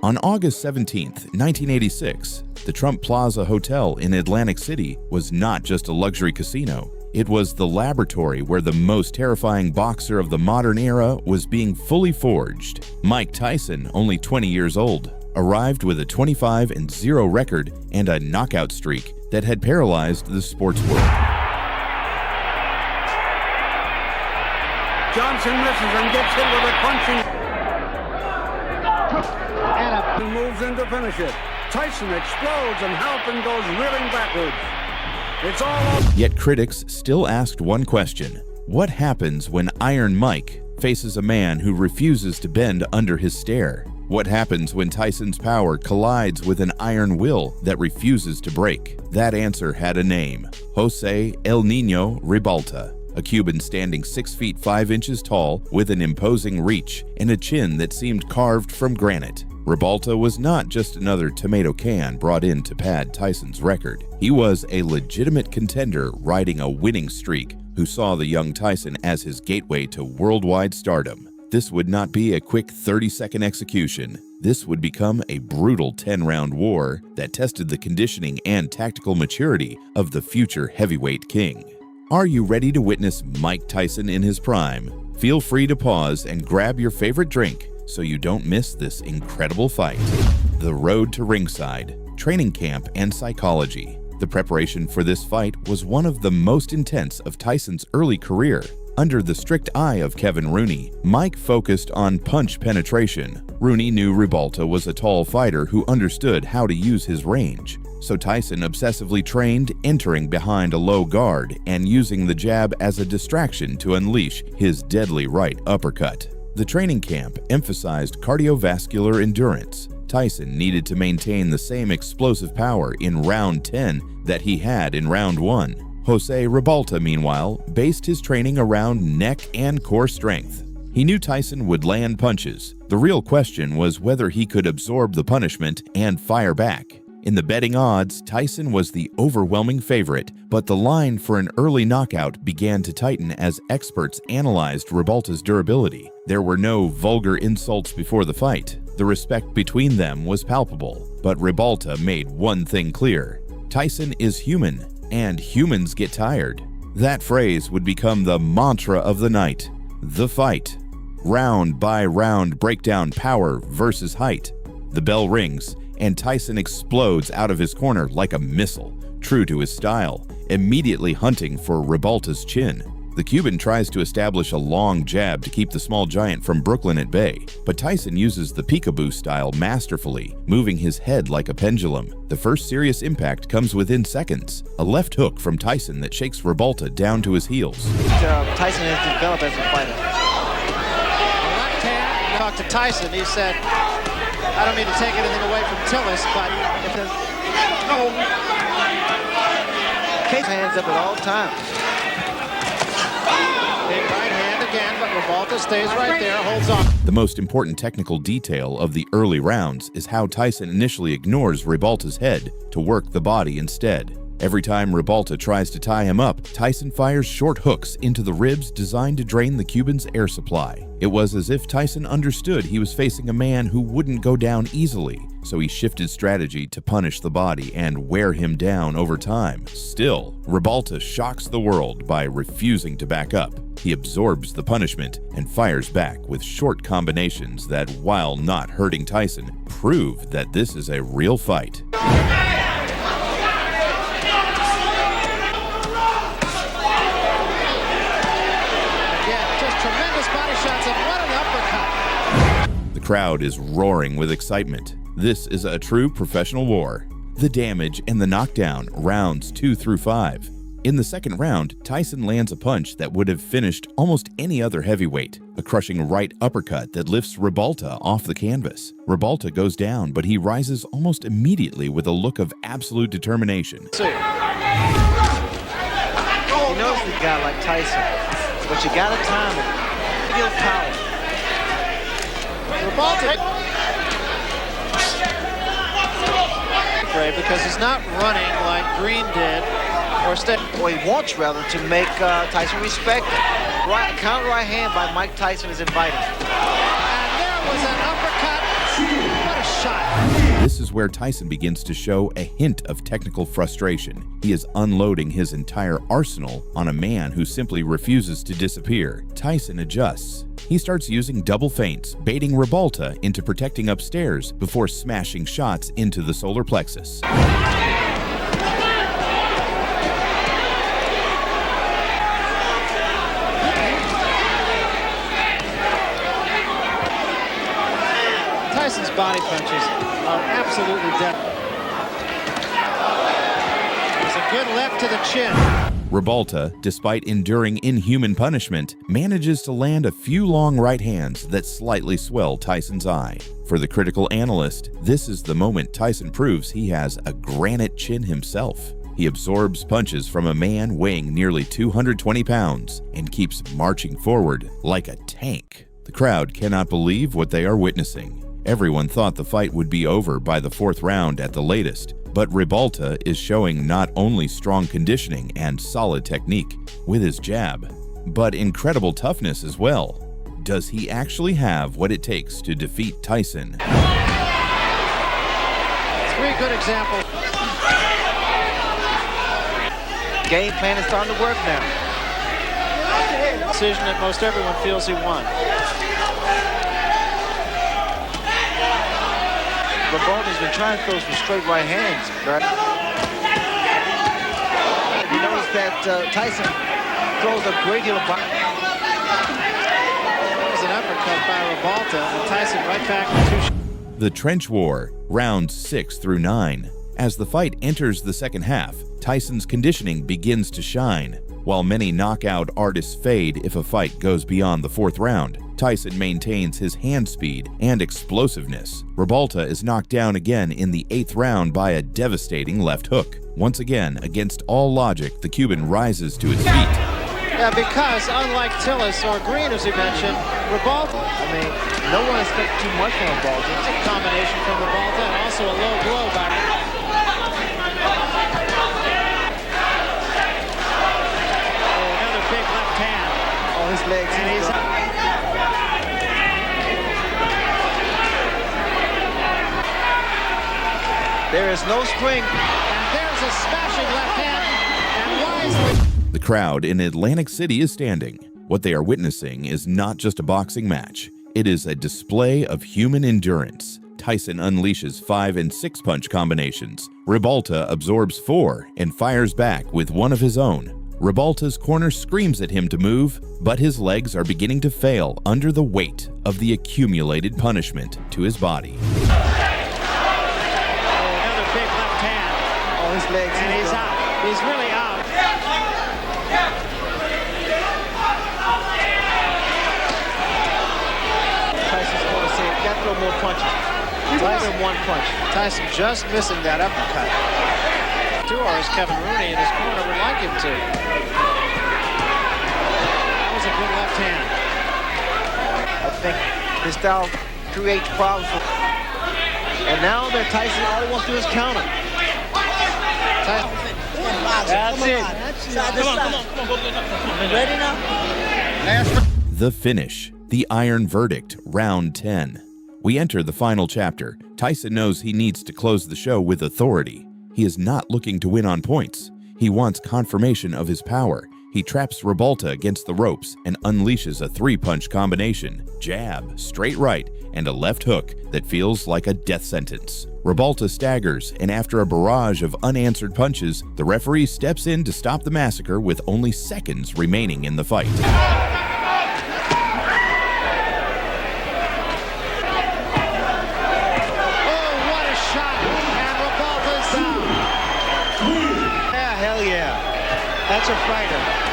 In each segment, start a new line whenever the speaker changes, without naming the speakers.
On August 17, 1986, the Trump Plaza Hotel in Atlantic City was not just a luxury casino. It was the laboratory where the most terrifying boxer of the modern era was being fully forged. Mike Tyson, only 20 years old, arrived with a 25-0 record and a knockout streak that had paralyzed the sports world.
Johnson misses and gets hit with a punching. And moves in to finish it. Tyson explodes and Halpin goes reeling backwards. It's all over.
Yet critics still asked one question. What happens when Iron Mike faces a man who refuses to bend under his stare? What happens when Tyson's power collides with an iron will that refuses to break? That answer had a name: José El Niño Ribalta, a Cuban standing 6 feet 5 inches tall with an imposing reach and a chin that seemed carved from granite. Ribalta was not just another tomato can brought in to pad Tyson's record. He was a legitimate contender riding a winning streak who saw the young Tyson as his gateway to worldwide stardom. This would not be a quick 30-second execution. This would become a brutal 10-round war that tested the conditioning and tactical maturity of the future heavyweight king. Are you ready to witness Mike Tyson in his prime? Feel free to pause and grab your favorite drink so you don't miss this incredible fight. The road to ringside, training camp, and psychology. The preparation for this fight was one of the most intense of Tyson's early career. Under the strict eye of Kevin Rooney, Mike focused on punch penetration. Rooney knew Ribalta was a tall fighter who understood how to use his range. So Tyson obsessively trained entering behind a low guard and using the jab as a distraction to unleash his deadly right uppercut. The training camp emphasized cardiovascular endurance. Tyson needed to maintain the same explosive power in round 10 that he had in round 1. José Ribalta, meanwhile, based his training around neck and core strength. He knew Tyson would land punches. The real question was whether he could absorb the punishment and fire back. In the betting odds, Tyson was the overwhelming favorite, but the line for an early knockout began to tighten as experts analyzed Ribalta's durability. There were no vulgar insults before the fight. The respect between them was palpable, but Ribalta made one thing clear: Tyson is human, and humans get tired. That phrase would become the mantra of the night. The fight. Round by round breakdown, power versus height. The bell rings, and Tyson explodes out of his corner like a missile, true to his style, immediately hunting for Ribalta's chin. The Cuban tries to establish a long jab to keep the small giant from Brooklyn at bay, but Tyson uses the peekaboo style masterfully, moving his head like a pendulum. The first serious impact comes within seconds, a left hook from Tyson that shakes Ribalta down to his heels.
Tyson has developed as a fighter. Left hand, talked to Tyson, he said, I don't mean to take anything away from Tillis, but if there's Case hands up at all times. Big right hand again, but Ribalta stays right there, holds on.
The most important technical detail of the early rounds is how Tyson initially ignores Ribalta's head to work the body instead. Every time Ribalta tries to tie him up, Tyson fires short hooks into the ribs designed to drain the Cuban's air supply. It was as if Tyson understood he was facing a man who wouldn't go down easily, so he shifted strategy to punish the body and wear him down over time. Still, Ribalta shocks the world by refusing to back up. He absorbs the punishment and fires back with short combinations that, while not hurting Tyson, prove that this is a real fight. The crowd is roaring with excitement. This is a true professional war. The damage and the knockdown, rounds 2 through 5. In the second round, Tyson lands a punch that would have finished almost any other heavyweight, a crushing right uppercut that lifts Ribalta off the canvas. Ribalta goes down, but he rises almost immediately with a look of absolute determination.
He knows the guy like Tyson, but you gotta time it. Feel power. Ribalta, because he's not running like Green did, or he wants rather to make Tyson respect it. Counter right hand by Mike Tyson is inviting. And there was an uppercut. What a shot.
is where Tyson begins to show a hint of technical frustration. He is unloading his entire arsenal on a man who simply refuses to disappear. Tyson adjusts. He starts using double feints, baiting Ribalta into protecting upstairs before smashing shots into the solar plexus.
Tyson's body punches are absolutely deadly. There's a good left to the chin.
Ribalta, despite enduring inhuman punishment, manages to land a few long right hands that slightly swell Tyson's eye. For the critical analyst, this is the moment Tyson proves he has a granite chin himself. He absorbs punches from a man weighing nearly 220 pounds and keeps marching forward like a tank. The crowd cannot believe what they are witnessing. Everyone thought the fight would be over by the 4th round at the latest, but Ribalta is showing not only strong conditioning and solid technique with his jab, but incredible toughness as well. Does he actually have what it takes to defeat Tyson?
3 good examples.
Game plan is starting to work now.
Decision that most everyone feels he won.
Ribalta's been trying to throw some straight right hands, right? You notice that Tyson throws a great deal of body.
That was an uppercut by Ribalta, and Tyson right back with 2
The Trench War, rounds 6 through 9. As the fight enters the second half, Tyson's conditioning begins to shine. While many knockout artists fade if a fight goes beyond the 4th round, Tyson maintains his hand speed and explosiveness. Ribalta is knocked down again in the 8th round by a devastating left hook. Once again, against all logic, the Cuban rises to his feet.
Yeah, because unlike Tillis or Green, as you mentioned, Ribalta,
I mean, no one expects too much from Ribalta.
it's a combination from Ribalta and also a low blow by another big left hand.
On his legs.
And he's
There is no spring.
and there's a smashing left hand, and wisely.
The crowd in Atlantic City is standing. What they are witnessing is not just a boxing match. It is a display of human endurance. Tyson unleashes 5 and 6 punch combinations. Ribalta absorbs 4 and fires back with one of his own. Ribalta's corner screams at him to move, but his legs are beginning to fail under the weight of the accumulated punishment to his body.
Another big left hand,
On his legs.
and he's out. He's really out.
Tyson's going to say, you got to throw more punches. Less than 1 punch.
Tyson just missing that uppercut. 2-Are, as Kevin Rooney in his corner would like him to. That was a good left hand.
I think his style creates problems for. And now that Tyson, all he wants to do is counter.
Tyson,
That's it.
Ready now?
The finish. The Iron Verdict, round 10. We enter the final chapter. Tyson knows he needs to close the show with authority. He is not looking to win on points. He wants confirmation of his power. He traps Ribalta against the ropes and unleashes a 3-punch combination, jab, straight right, and a left hook that feels like a death sentence. Ribalta staggers, and after a barrage of unanswered punches, the referee steps in to stop the massacre with only seconds remaining in the fight.
That's a fighter.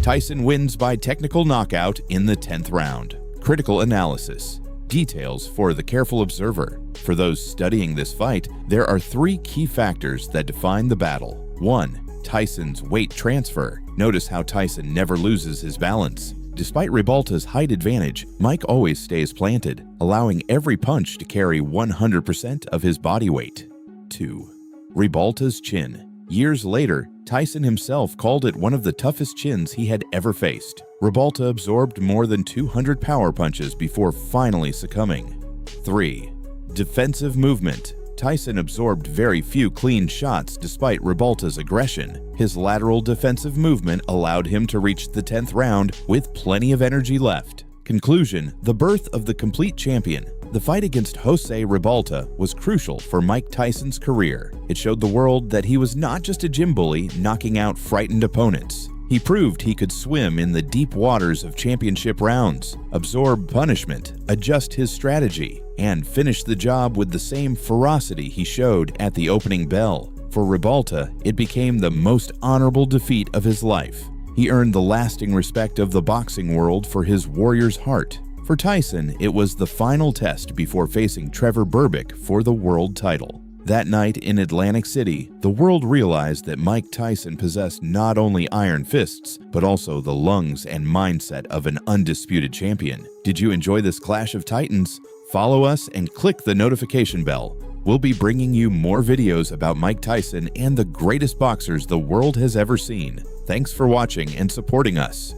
Tyson wins by technical knockout in the 10th round. Critical analysis. Details for the careful observer. For those studying this fight, there are 3 key factors that define the battle. 1. Tyson's weight transfer. Notice how Tyson never loses his balance. Despite Ribalta's height advantage, Mike always stays planted, allowing every punch to carry 100% of his body weight. 2. Ribalta's chin. Years later, Tyson himself called it one of the toughest chins he had ever faced. Ribalta absorbed more than 200 power punches before finally succumbing. 3. Defensive movement. Tyson absorbed very few clean shots despite Ribalta's aggression. His lateral defensive movement allowed him to reach the 10th round with plenty of energy left. Conclusion: the birth of the complete champion. The fight against José Ribalta was crucial for Mike Tyson's career. It showed the world that he was not just a gym bully knocking out frightened opponents. He proved he could swim in the deep waters of championship rounds, absorb punishment, adjust his strategy, and finish the job with the same ferocity he showed at the opening bell. For Ribalta, it became the most honorable defeat of his life. He earned the lasting respect of the boxing world for his warrior's heart. For Tyson, it was the final test before facing Trevor Berbick for the world title. That night in Atlantic City, the world realized that Mike Tyson possessed not only iron fists, but also the lungs and mindset of an undisputed champion. Did you enjoy this clash of titans? Follow us and click the notification bell. We'll be bringing you more videos about Mike Tyson and the greatest boxers the world has ever seen. Thanks for watching and supporting us.